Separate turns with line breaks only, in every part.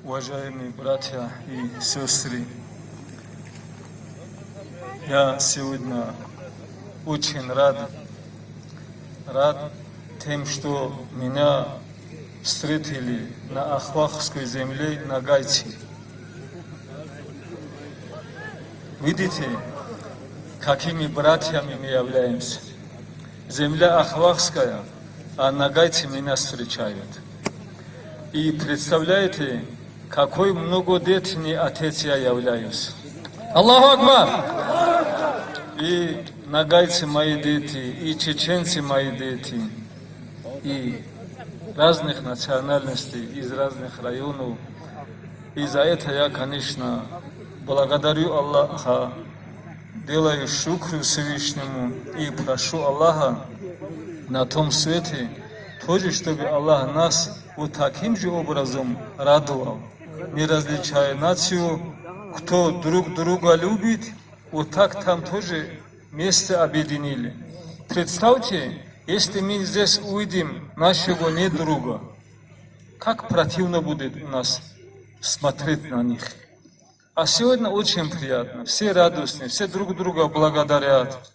Уважаемые братья и сестры, я сегодня очень рад тем, что меня встретили на Ахвахской земле на Гайце. Видите, какими братьями мы являемся. Земля Ахвахская, а на Гайце меня встречают. И представляете, какой многодетный отец я являюсь.
Аллаху Акбар!
И нагайцы мои дети, и чеченцы мои дети, и разных национальностей, из разных районов. И за это я, конечно, благодарю Аллаха, делаю шукру Всевышнему и прошу Аллаха на том свете, тоже, чтобы Аллах нас вот таким же образом радовал, не различая нацию, кто друг друга любит, вот так там тоже вместе объединили. Представьте, если мы здесь увидим нашего недруга, как противно будет у нас смотреть на них. А сегодня очень приятно, все радостны, все друг друга благодарят.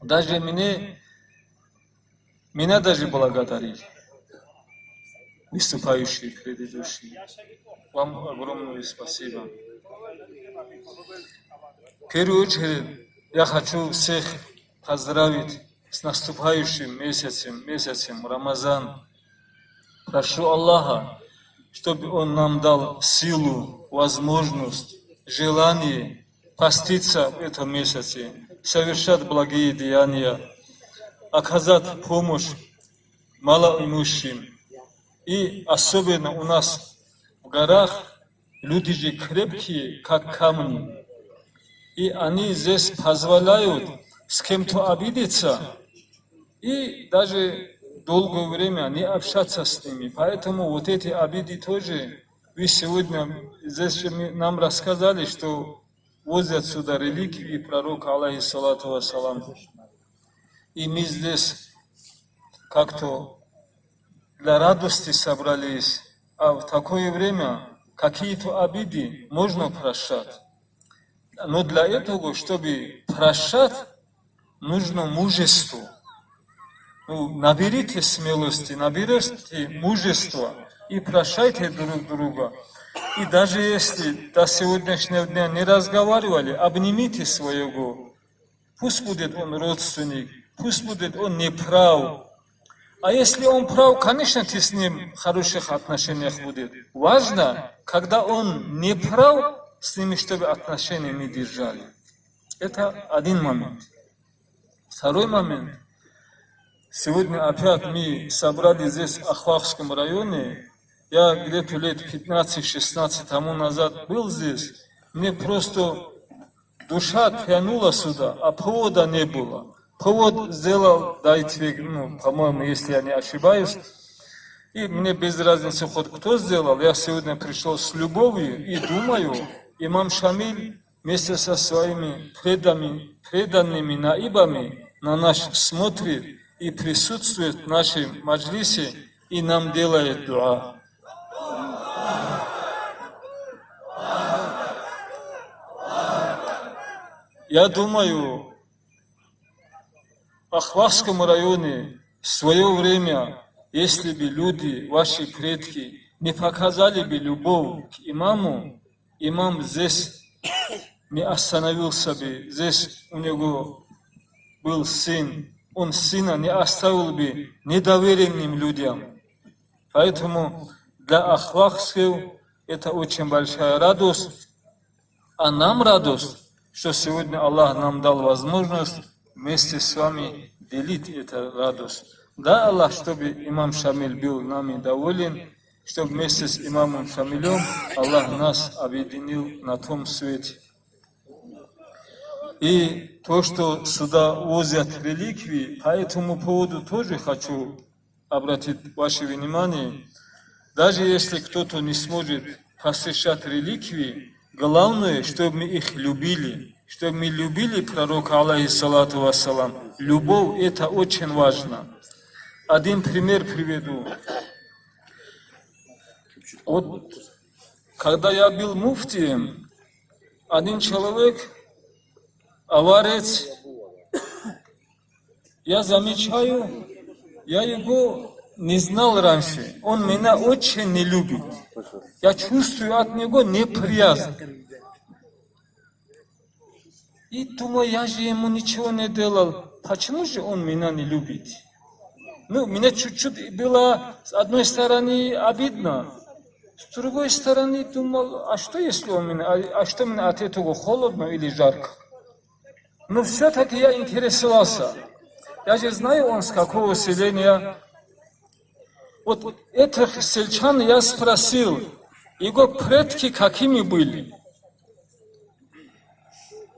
Даже меня даже благодарили. Выступающие, предыдущие. Вам огромное спасибо. В первую очередь я хочу всех поздравить с наступающим месяцем Рамазан. Прошу Аллаха, чтобы Он нам дал силу, возможность, желание поститься в этом месяце, совершать благие деяния, оказать помощь малоимущим. И особенно у нас в горах люди же крепкие, как камни. И они здесь позволяют с кем-то обидеться и даже долгое время не общаться с ними. Поэтому вот эти обиды тоже, вы сегодня здесь нам рассказали, что возят сюда реликвии пророка, алейхиссалату вассалам. И мы здесь как-то для радости собрались, а в такое время какие-то обиды можно прощать. Но для этого, чтобы прощать, нужно мужество. Наберите смелости, наберите мужества и прощайте друг друга. И даже если до сегодняшнего дня не разговаривали, обнимите своего. Пусть будет он родственник, пусть будет он неправ. А если он прав, конечно, ты с ним в хороших отношениях будет. Важно, когда он не прав, с ними, чтобы отношения не держали. Это один момент. Второй момент. Сегодня опять мы собрали здесь в Ахвахском районе. Я где-то лет 15-16 тому назад был здесь. Мне просто душа тянула сюда, а повода не было. Повод сделал Дайтвик, по-моему, если я не ошибаюсь. И мне без разницы, хоть кто сделал, я сегодня пришел с любовью и думаю, имам Шамиль вместе со своими преданными наибами на нас смотрит и присутствует в нашем маджлисе и нам делает дуа. Я думаю, в Ахвахском районе в свое время, если бы люди, ваши предки, не показали бы любовь к имаму, имам здесь не остановился бы, здесь у него был сын, он сына не оставил бы недоверенным людям. Поэтому для Ахвахских это очень большая радость, а нам радость, что сегодня Аллах нам дал возможность вместе с вами делить эту радость. Да, Аллах, чтобы имам Шамиль был нами доволен, чтобы вместе с имамом Шамилем Аллах нас объединил на том свете. И то, что сюда возят реликвии, по этому поводу тоже хочу обратить ваше внимание. Даже если кто-то не сможет посещать реликвии, главное, чтобы мы их любили. Чтобы мы любили пророка, алейхиссалату вассалам. Любовь – это очень важно. Один пример приведу. Вот когда я был муфтием, один человек, аварец, я замечаю, я его не знал раньше, он меня очень не любит. Я чувствую от него неприязнь. И думаю, я же ему ничего не делал, почему же он меня не любит? Ну, мне чуть-чуть было с одной стороны обидно, с другой стороны думал, а что если он меня, а что мне от этого холодно или жарко? Но все-таки я интересовался. Я же знаю, он с какого селения. Вот этих сельчан я спросил, его предки какими были?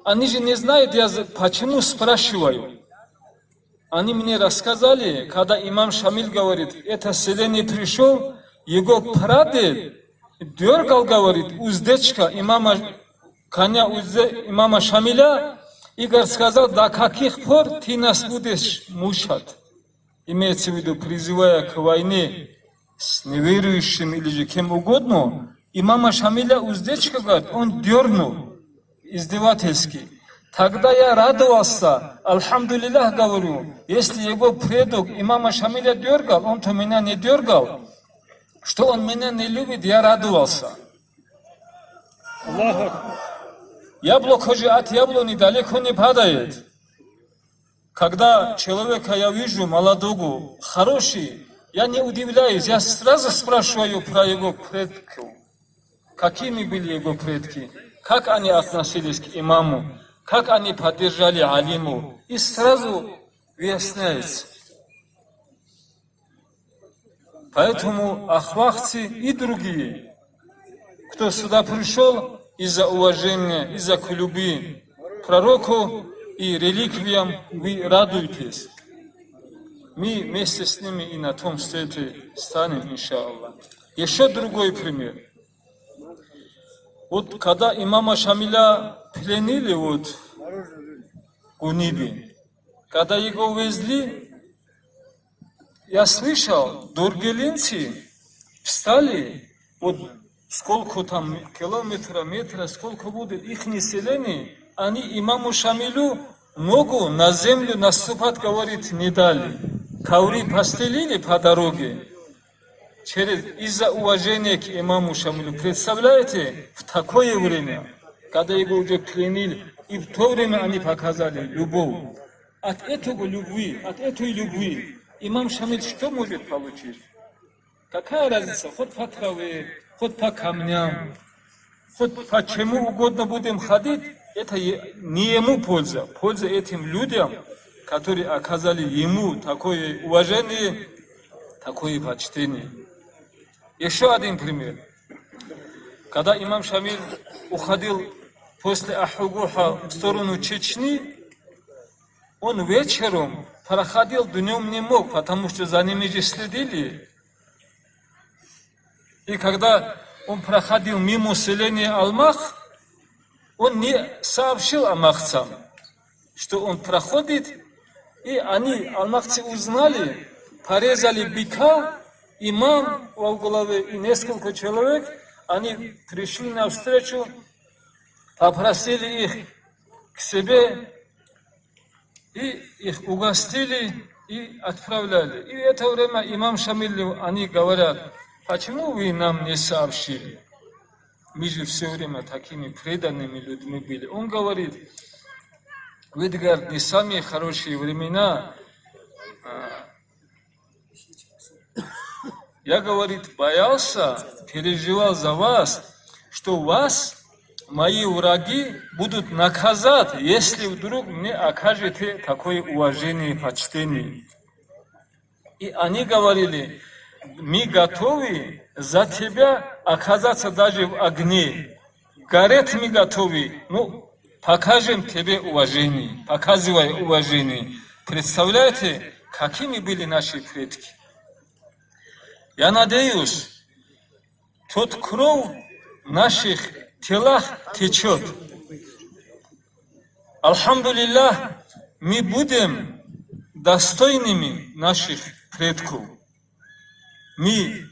Они же не знают, я почему спрашиваю. Они мне рассказали, когда имам Шамиль говорит, это селение пришел, его прадед дергал, говорит, уздечка коня имама Шамиля, и сказал, до каких пор ты нас будешь мучать? Имеется в виду, призывая к войне с неверующим или же кем угодно, имама Шамиля уздечка, говорит, он дернул издевательски. Тогда я радовался, альхамдулиллах говорю, если его предок имама Шамиля дергал, он-то меня не дергал, что он меня не любит, я радовался. Яблоко же от яблони далеко не падает. Когда человека я вижу, молодого, хороший, я не удивляюсь, я сразу спрашиваю про его предков. Какими были его предки, как они относились к имаму, как они поддержали алиму, и сразу выясняется. Поэтому ахвахцы и другие, кто сюда пришел из-за уважения, из-за любви к пророку и реликвиям, вы радуйтесь. Мы вместе с ними и на том свете станем, иншаллах. Еще другой пример. Вот когда имама Шамиля пленили в Нибе, когда его везли, я слышал, дургелинцы встали, вот сколько там метра, сколько будет их население, они имаму Шамилю ногу на землю наступать, говорит, не дали. Коври постелили по дороге. Из-за уважения к имаму Шамилю. Представляете, в такое время, когда его уже пленили, и в то время они показали любовь. От этой любви, имам Шамиль что может получить? Какая разница? Хоть по траве, хоть по камням, хоть по чему угодно будем ходить, это не ему польза. Польза этим людям, которые оказали ему такое уважение, такое почтение. Еще один пример. Когда имам Шамиль уходил после Ахугуха в сторону Чечни, он вечером проходил, днем не мог, потому что за ними же следили. И когда он проходил мимо селения Алмах, он не сообщил алмахцам, что он проходит, и они, алмахцы, узнали, порезали быка, имам в голове и несколько человек, они пришли навстречу, попросили их к себе, и их угостили и отправляли. И в это время имам Шамилю они говорят, почему вы нам не сообщили? Мы же все время такими преданными людьми были. Он говорит, ведь, говорит, не самые хорошие времена. Я, говорит, боялся, переживал за вас, что вас мои враги будут наказать, если вдруг мне окажете такое уважение и почтение. И они говорили, мы готовы за тебя оказаться даже в огне. Гореть мы готовы, ну, покажем тебе уважение, показывай уважение. Представляете, какими были наши предки? Я надеюсь, тот кровь в наших телах течет. Алхамдулиллах, мы будем достойными наших предков. Мы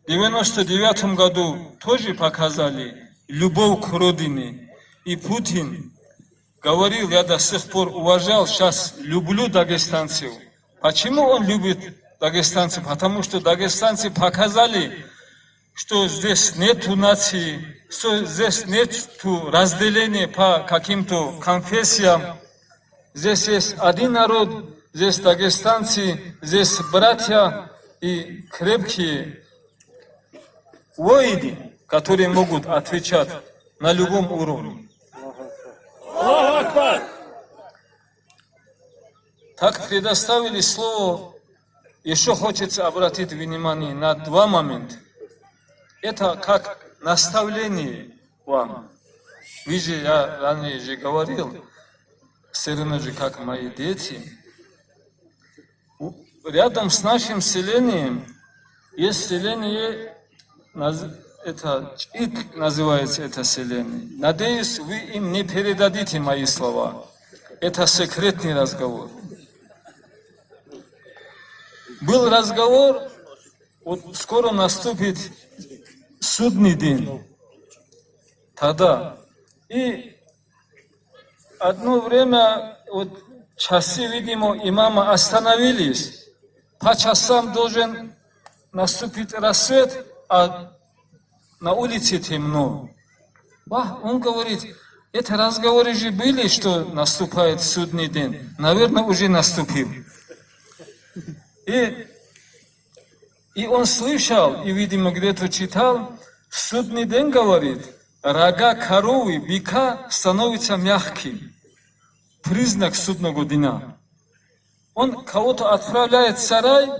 99 году тоже показали любовь к родине. И Путин говорил, я до сих пор уважал, сейчас люблю дагестанцев. Почему он любит дагестанцев? Потому что дагестанцы показали, что здесь нет нации, что здесь нет разделения по каким-то конфессиям. Здесь есть один народ, здесь дагестанцы, здесь братья и крепкие воины, которые могут отвечать на любом уровне. Так предоставили слово. Еще хочется обратить внимание на два момента. Это как наставление вам. Вы же, я ранее же говорил, все равно же как мои дети. Рядом с нашим селением есть селение, это Чик называется это селение. Надеюсь, вы им не передадите мои слова. Это секретный разговор. Был разговор, вот скоро наступит судный день. Тогда. И одно время вот часы, видимо, имама остановились. По часам должен наступить рассвет, а на улице темно. Он говорит, эти разговоры же были, что наступает судный день. Наверное, уже наступил. И он слышал, и, видимо, где-то читал, судный день говорит, рога коровы, быка становятся мягким. Признак судного дня. Он кого-то отправляет в сарай,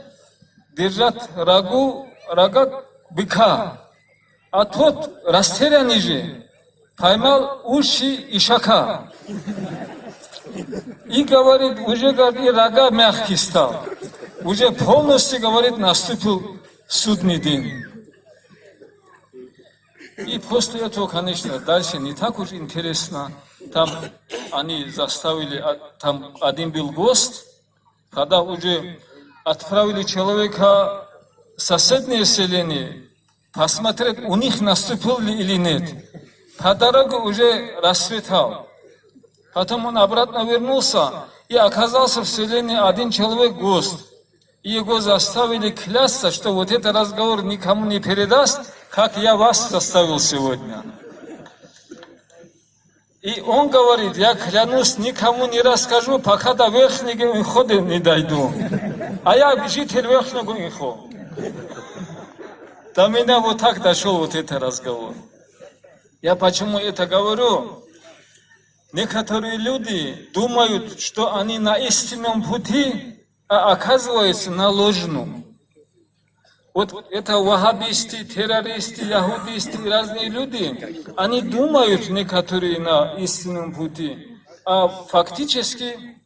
держать рога быка. А тот растерянный же поймал уши ишака. И говорит, уже говорит, рога мягкий стал. Уже полностью, говорит, наступил судный день. И после этого, конечно, дальше не так уж интересно. Там они заставили, там один был гость, когда уже отправили человека в соседнее селение, посмотреть, у них наступил ли или нет. По дороге уже расцветал. Потом он обратно вернулся и оказался в селении один человек гость. И его заставили клясться, что вот этот разговор никому не передаст, как я вас заставил сегодня. И он говорит, я клянусь, никому не расскажу, пока до верхнего инхода не дойду. А я житель верхнего инхода. До меня вот так дошел вот этот разговор. Я почему это говорю? Некоторые люди думают, что они на истинном пути, а оказывается на ложном. Вот это ваххабисты, террористы, яхудисты, разные люди, они думают некоторые на истинном пути, а фактически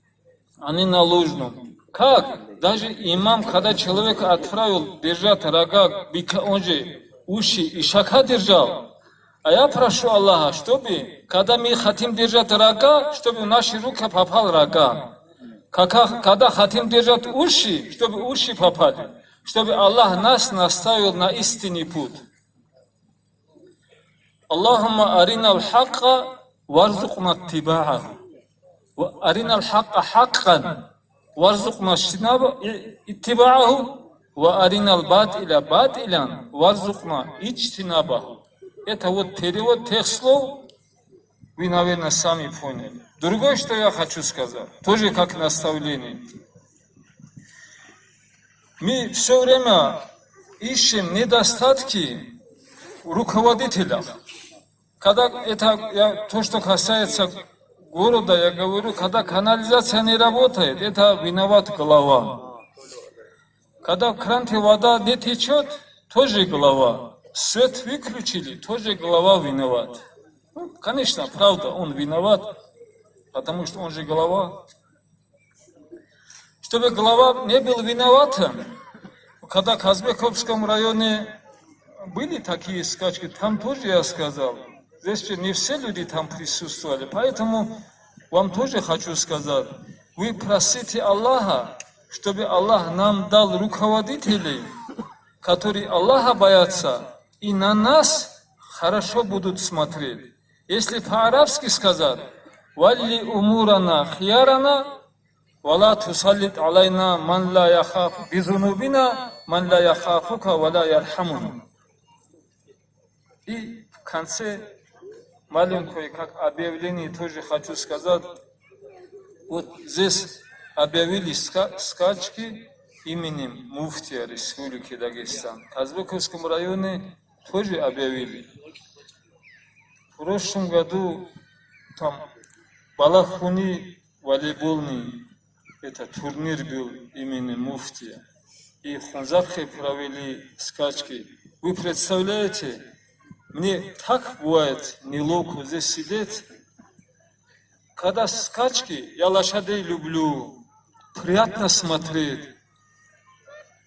они на ложном. Как? Даже имам, когда человека отправил держать рога, быка, он же уши и шака держал. А я прошу Аллаха, чтобы, когда мы хотим держать рога, чтобы в наши руки попал рога. Когда хотим держать уши, чтобы уши попали. Чтобы Аллах нас наставил на истинный путь. Аллахумма арина ал-хакка варзукна аттибааху. Арина ал-хакка хаккан варзукна иттибааху. Ва арина ал-батиля батилян варзукна ичтинабаху. Это вот перевод тех слов, вы, наверное, сами поняли. Другое, что я хочу сказать, тоже как наставление. Мы все время ищем недостатки в руководителях. Когда это то, что касается города, я говорю, когда канализация не работает, это виноват глава. Когда в кране вода не течет, тоже глава. Свет выключили, тоже глава виноват. Ну, конечно, правда, он виноват, потому что он же глава. Чтобы глава не был виноватым, когда в Казбековском районе были такие скачки, там тоже я сказал, здесь же не все люди там присутствовали, поэтому вам тоже хочу сказать, вы просите Аллаха, чтобы Аллах нам дал руководителей, которые Аллаха боятся, и на нас хорошо будут смотреть. Если по-арабски сказать, «Валли умурана хьярана, вала тусаллит алайна ман ла яхафу бизунубина, ман ла яхафука вала ярхамун». И в конце маленькое как объявление тоже хочу сказать. Вот здесь объявили скачки именем муфтия Республики Дагестан. В Казбековском районе тоже объявили. В прошлом году там Балахуни волейбольный турнир был имени муфтия. И в Ханзархе провели скачки. Вы представляете, мне так бывает неловко здесь сидеть. Когда скачки, я лошадей люблю, приятно смотреть.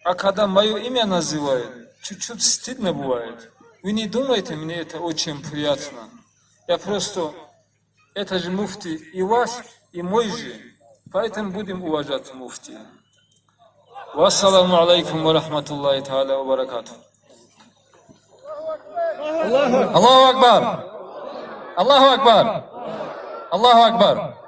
А когда мое имя называют, чуть-чуть стыдно бывает. Вы не думаете, мне это очень приятно. Я просто, это же муфти и ваш, и мой же. Поэтому будем уважать муфти. Вассаламу алейкум ва рахматуллахи та'аля ва баракату.
Аллаху Акбар! Аллаху Акбар! Аллаху Акбар!